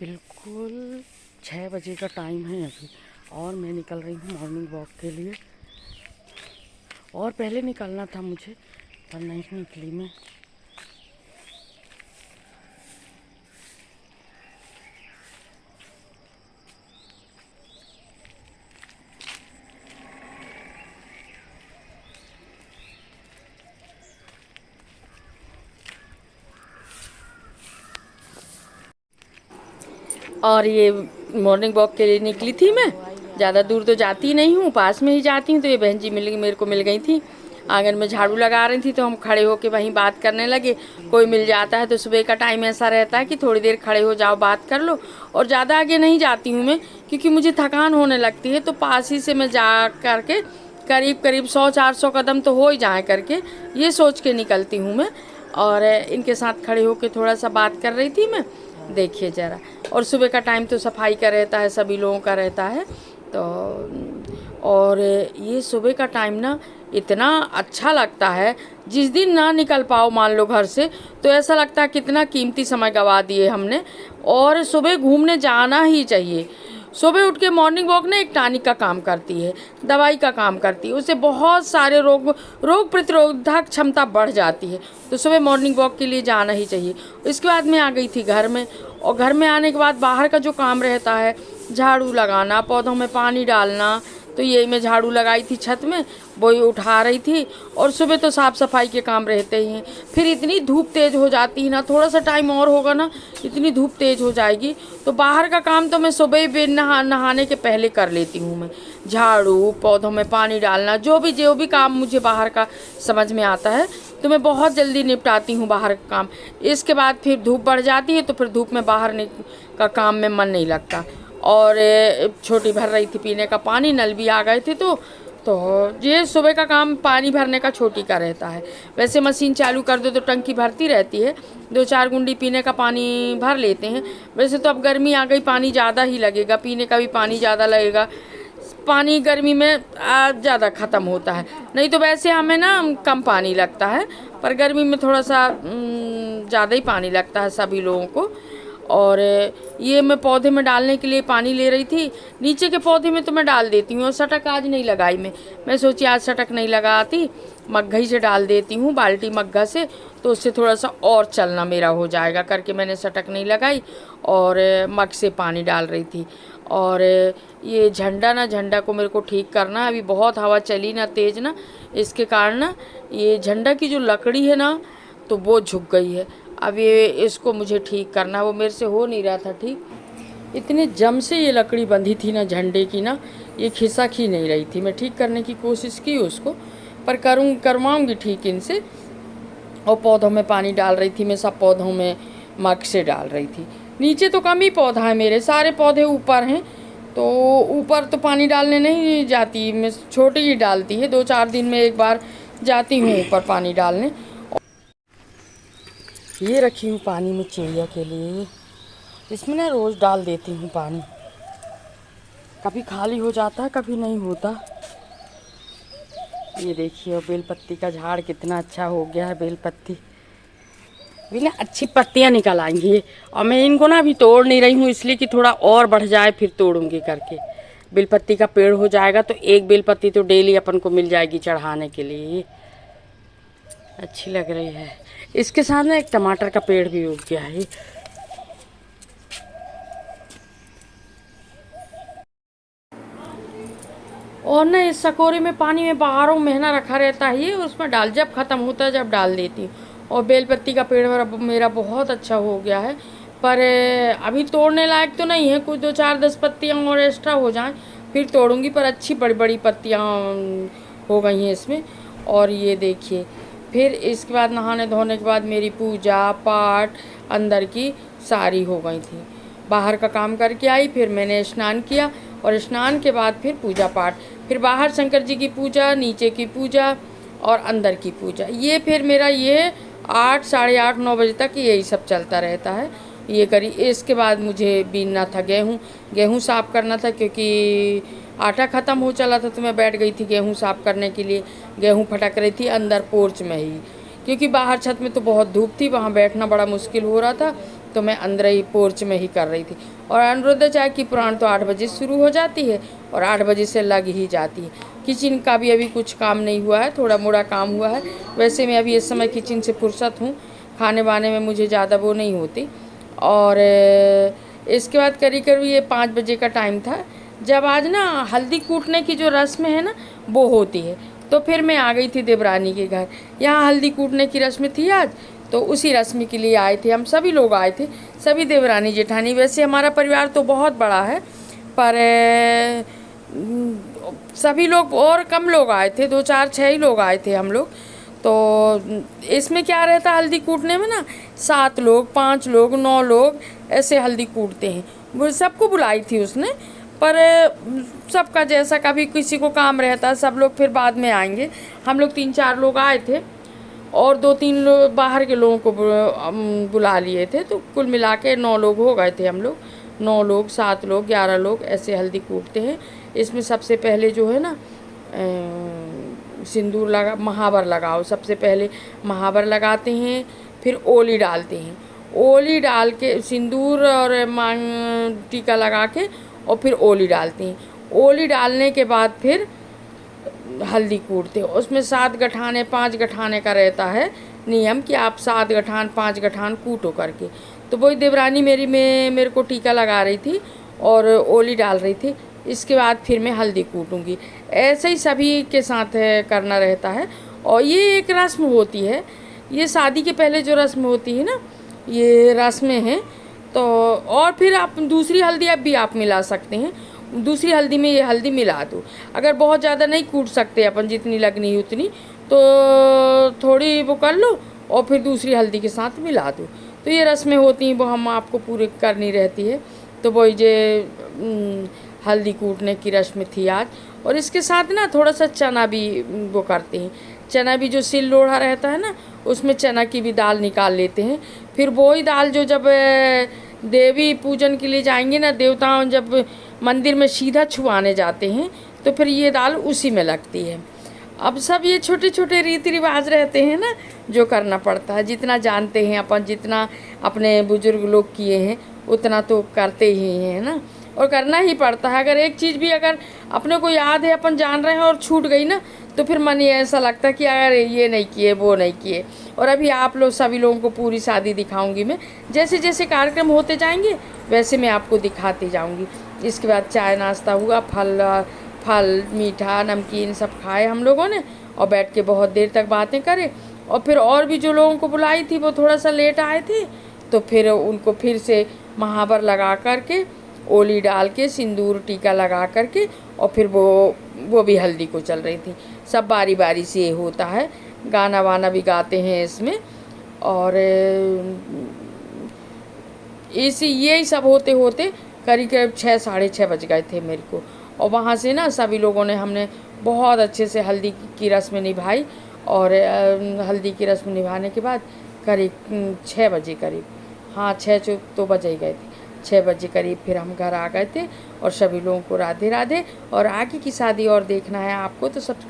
बिल्कुल 6 बजे का टाइम है अभी और मैं निकल रही हूँ मॉर्निंग वॉक के लिए। और पहले निकलना था मुझे पर नहीं निकली मैं। और ये मॉर्निंग वॉक के लिए निकली थी मैं। ज़्यादा दूर तो जाती नहीं हूँ, पास में ही जाती हूँ। तो ये बहन जी मेरे को मिल गई थी, आंगन में झाड़ू लगा रही थी। तो हम खड़े होके वहीं बात करने लगे। कोई मिल जाता है तो सुबह का टाइम ऐसा रहता है कि थोड़ी देर खड़े हो जाओ, बात कर लो। और ज़्यादा आगे नहीं जाती हूँ मैं, क्योंकि मुझे थकान होने लगती है। तो पास ही से मैं जा करके करीब 100-400 कदम तो हो ही जाए करके ये सोच के निकलती हूँ मैं। और इनके साथ खड़े होके थोड़ा सा बात कर रही थी मैं। देखिए ज़रा, और सुबह का टाइम तो सफाई का रहता है, सभी लोगों का रहता है। तो और ये सुबह का टाइम ना इतना अच्छा लगता है। जिस दिन ना निकल पाओ मान लो घर से, तो ऐसा लगता है कितना कीमती समय गंवा दिए हमने। और सुबह घूमने जाना ही चाहिए। सुबह उठ के मॉर्निंग वॉक ना एक टॉनिक का काम करती है, दवाई का काम करती है। उससे बहुत सारे रोग प्रतिरोधक क्षमता बढ़ जाती है। तो सुबह मॉर्निंग वॉक के लिए जाना ही चाहिए। इसके बाद मैं आ गई थी घर में, और घर में आने के बाद बाहर का जो काम रहता है, झाड़ू लगाना, पौधों में पानी डालना, तो यही मैं झाड़ू लगाई थी छत में, वही उठा रही थी। और सुबह तो साफ़ सफाई के काम रहते ही हैं। फिर इतनी धूप तेज़ हो जाती है ना, थोड़ा सा टाइम और होगा ना इतनी धूप तेज़ हो जाएगी। तो बाहर का काम तो मैं सुबह ही नहाने के पहले कर लेती हूँ मैं। झाड़ू, पौधों में पानी डालना, जो भी काम मुझे बाहर का समझ में आता है तो मैं बहुत जल्दी निपटाती हूँ बाहर का काम। इसके बाद फिर धूप बढ़ जाती है तो फिर धूप में बाहर का काम में मन नहीं लगता। और छोटी भर रही थी पीने का पानी, नल भी आ गए थे। तो ये सुबह का काम पानी भरने का छोटी का रहता है। वैसे मशीन चालू कर दो तो टंकी भरती रहती है, 2-4 गुंडी पीने का पानी भर लेते हैं। वैसे तो अब गर्मी आ गई, पानी ज़्यादा ही लगेगा, पीने का भी पानी ज़्यादा लगेगा। पानी गर्मी में ज़्यादा ख़त्म होता है, नहीं तो वैसे हमें ना कम पानी लगता है, पर गर्मी में थोड़ा सा ज़्यादा ही पानी लगता है सभी लोगों को। और ये मैं पौधे में डालने के लिए पानी ले रही थी। नीचे के पौधे में तो मैं डाल देती हूँ, और सटक आज नहीं लगाई मैं सोची आज सटक नहीं लगाती, मग्घा ही से डाल देती हूँ, बाल्टी मग्घा से, तो उससे थोड़ा सा और चलना मेरा हो जाएगा करके मैंने सटक नहीं लगाई और मग से पानी डाल रही थी। और ये झंडा को मेरे को ठीक करना है। अभी बहुत हवा चली ना तेज़ ना, इसके कारण ना ये झंडा की जो लकड़ी है ना तो वो झुक गई है। अब ये इसको मुझे ठीक करना है, वो मेरे से हो नहीं रहा था ठीक। इतने जम से ये लकड़ी बंधी थी ना झंडे की ना, ये खिसक ही नहीं रही थी। मैं ठीक करने की कोशिश की उसको, पर करवाऊँगी ठीक इनसे। और पौधों में पानी डाल रही थी मैं, सब पौधों में मग से डाल रही थी। नीचे तो कम ही पौधा है, मेरे सारे पौधे ऊपर हैं, तो ऊपर तो पानी डालने नहीं जाती मैं, छोटी ही डालती है। 2-4 दिन में एक बार जाती हूँ ऊपर पानी डालने। ये रखी हूँ पानी में चिड़िया के लिए, इसमें ना रोज़ डाल देती हूँ पानी। कभी खाली हो जाता है, कभी नहीं होता। ये देखिए बेलपत्ती का झाड़ कितना अच्छा हो गया है। बेलपत्ती भी ना अच्छी पत्तियाँ निकल आएंगी। और मैं इनको ना अभी तोड़ नहीं रही हूँ, इसलिए कि थोड़ा और बढ़ जाए फिर तोड़ूंगी करके। बेलपत्ती का पेड़ हो जाएगा तो एक बेलपत्ती तो डेली अपन को मिल जाएगी चढ़ाने के लिए, अच्छी लग रही है। इसके साथ ना एक टमाटर का पेड़ भी उग गया है। और ना इस सकोरे में पानी में बाहरों महीना रखा रहता है, ये उसमें डाल, जब ख़त्म होता है जब डाल देती हूँ। और बेलपत्ती का पेड़ मेरा बहुत अच्छा हो गया है, पर अभी तोड़ने लायक तो नहीं है। कुछ 2-4-10 पत्तियाँ और एक्स्ट्रा हो जाएं फिर तोड़ूंगी, पर अच्छी बड़ी बड़ी पत्तियाँ हो गई हैं इसमें। और ये देखिए, फिर इसके बाद नहाने धोने के बाद मेरी पूजा पाठ अंदर की सारी हो गई थी। बाहर का काम करके आई, फिर मैंने स्नान किया, और स्नान के बाद फिर पूजा पाठ, फिर बाहर शंकर जी की पूजा, नीचे की पूजा और अंदर की पूजा। ये फिर मेरा ये 8, साढ़े 8, 9 बजे तक यही सब चलता रहता है। ये करी, इसके बाद मुझे बीनना था गेहूँ साफ़ करना था, क्योंकि आटा ख़त्म हो चला था। तो मैं बैठ गई थी गेहूँ साफ़ करने के लिए। गेहूँ फटक रही थी अंदर पोर्च में ही, क्योंकि बाहर छत में तो बहुत धूप थी, वहाँ बैठना बड़ा मुश्किल हो रहा था। तो मैं अंदर ही पोर्च में ही कर रही थी। और अनिरुद्धाचार्य की पुराण तो 8 बजे शुरू हो जाती है और 8 बजे से लग ही जाती है। किचन का भी अभी कुछ काम नहीं हुआ है, थोड़ा मोड़ा काम हुआ है। वैसे मैं अभी इस समय किचन से फुर्सत हूँ, खाने वाने में मुझे ज़्यादा वो नहीं होती। और इसके बाद करीब ये 5 बजे का टाइम था, जब आज ना हल्दी कूटने की जो रस्म है ना वो होती है। तो फिर मैं आ गई थी देवरानी के घर। यहाँ हल्दी कूटने की रस्म थी आज, तो उसी रस्म के लिए आए थे। हम सभी लोग आए थे, सभी देवरानी जेठानी। वैसे हमारा परिवार तो बहुत बड़ा है, पर सभी लोग और कम लोग आए थे, 2 4 6 ही लोग आए थे हम लोग। तो इसमें क्या रहता है हल्दी कूटने में ना, 7 लोग 5 लोग 9 लोग ऐसे हल्दी कूटते हैं। वो सबको बुलाई थी उसने, पर सबका जैसा कभी किसी को काम रहता, सब लोग फिर बाद में आएंगे। हम लोग 3 4 लोग आए थे और 2 3 लोग बाहर के लोगों को बुला लिए थे, तो कुल मिला के 9 लोग हो गए थे हम लोग। 9 लोग 7 लोग 11 लोग ऐसे हल्दी कूटते हैं। इसमें सबसे पहले जो है ना सिंदूर लगा, महावर लगाओ। सबसे पहले महावर लगाते हैं, फिर ओली डालते हैं। ओली डाल के सिंदूर और मांग टीका लगा के और फिर ओली डालते हैं। ओली डालने के बाद फिर हल्दी कूटते हैं। उसमें 7 गठाने 5 गठाने का रहता है नियम कि आप 7 गठान 5 गठान कूटो करके। तो वही देवरानी मेरे को टीका लगा रही थी और ओली डाल रही थी। इसके बाद फिर मैं हल्दी कूटूँगी। ऐसे ही सभी के साथ करना रहता है। और ये एक रस्म होती है, ये शादी के पहले जो रस्म होती है ना, ये रस्में हैं। तो और फिर आप दूसरी हल्दी अब भी आप मिला सकते हैं। दूसरी हल्दी में ये हल्दी मिला दो। अगर बहुत ज़्यादा नहीं कूट सकते अपन, जितनी लगनी है उतनी, तो थोड़ी वो कर लो और फिर दूसरी हल्दी के साथ मिला दो। तो ये रस्में होती हैं, वो हम आपको पूरी करनी रहती है। तो वही जे हल्दी कूटने की रस्म थी आज। और इसके साथ ना थोड़ा सा चना भी वो करते हैं। चना भी जो सिल लोढ़ा रहता है ना, उसमें चना की भी दाल निकाल लेते हैं। फिर वही दाल जो जब देवी पूजन के लिए जाएंगे ना, देवताओं जब मंदिर में सीधा छुआने जाते हैं, तो फिर ये दाल उसी में लगती है। अब सब ये छोटे छोटे रीति रिवाज रहते हैं ना, जो करना पड़ता है। जितना जानते हैं अपन, जितना अपने बुजुर्ग लोग किए हैं, उतना तो करते ही हैं ना, और करना ही पड़ता है। अगर एक चीज़ भी अगर अपने को याद है, अपन जान रहे हैं और छूट गई ना, तो फिर मन ये ऐसा लगता है कि यार ये नहीं किए वो नहीं किए। और अभी आप लोग सभी लोगों को पूरी शादी दिखाऊंगी मैं, जैसे जैसे कार्यक्रम होते जाएंगे वैसे मैं आपको दिखाती जाऊंगी। इसके बाद चाय नाश्ता हुआ, फल मीठा नमकीन सब खाए हम लोगों ने, और बैठ के बहुत देर तक बातें करें। और फिर और भी जो लोगों को बुलाई थी वो थोड़ा सा लेट आए थे, तो फिर उनको फिर से महावर लगा करके, ओली डाल के, सिंदूर टीका लगा करके, और फिर वो भी हल्दी को चल रही थी। सब बारी बारी से ये होता है। गाना वाना भी गाते हैं इसमें। और इसी यही सब होते होते करीब 6 साढ़े 6 बज गए थे मेरे को। और वहाँ से ना सभी लोगों ने, हमने बहुत अच्छे से हल्दी की रस्म निभाई। और हल्दी की रस्म निभाने के बाद करीब 6 बजे करीब, हाँ 6 तो बज ही गए थे, 6 बजे करीब फिर हम घर आ गए थे। और सभी लोगों को राधे राधे। और आगे की शादी और देखना है आपको तो सब्सक्राइब